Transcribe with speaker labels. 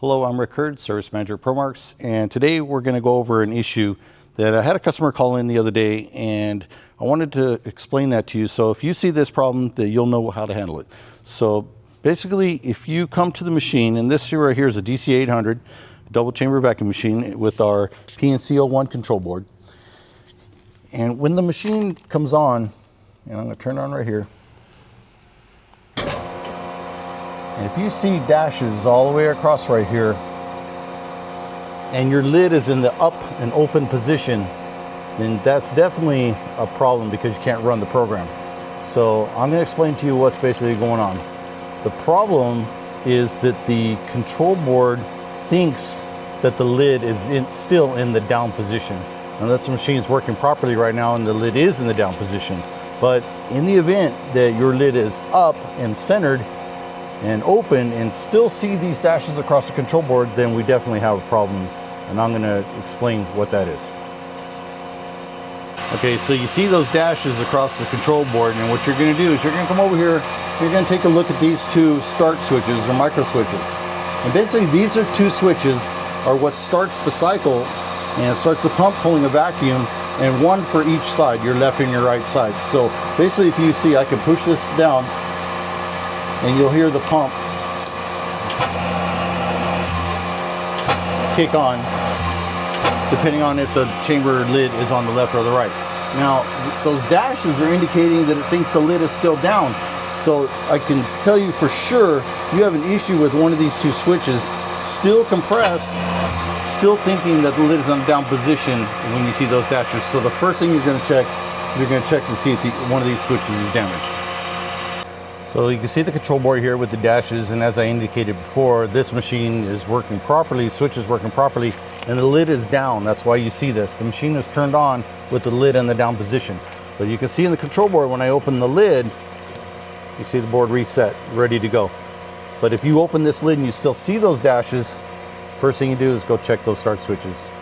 Speaker 1: Hello, I'm Rick Hurd, Service Manager at ProMarks, and today we're going to go over an issue that I had a customer call in the other day, and I wanted to explain that to you. So if you see this problem, that you'll know how to handle it. So basically, if you come to the machine, and this right here is a DC800 double chamber vacuum machine with our PNC01 control board. And when the machine comes on, and I'm going to turn it on right here, and if you see dashes all the way across right here, and your lid is in the up and open position, then that's definitely a problem because you can't run the program. So I'm going to explain to you what's basically going on. The problem is that the control board thinks that the lid is still in the down position. Now that's the machine's working properly right now and the lid is in the down position. But in the event that your lid is up and centered and open and still see these dashes across the control board, then we definitely have a problem, and I'm going to explain what that is. Okay, so you see those dashes across the control board, and what you're going to do is you're going to come over here, you're going to take a look at these two start switches or micro switches. And basically these are two switches are what starts the cycle and starts the pump pulling a vacuum, and one for each side, your left and your right side. So basically if you see, I can push this down and you'll hear the pump kick on, depending on if the chamber lid is on the left or the right. Now, those dashes are indicating that it thinks the lid is still down. So I can tell you for sure, you have an issue with one of these two switches, still compressed, still thinking that the lid is in a down position when you see those dashes. So the first thing you're going to check to see if one of these switches is damaged. So you can see the control board here with the dashes, and as I indicated before, this machine is working properly, switch is working properly, and the lid is down. That's why you see this. The machine is turned on with the lid in the down position. But you can see in the control board when I open the lid, you see the board reset, ready to go. But if you open this lid and you still see those dashes, first thing you do is go check those start switches.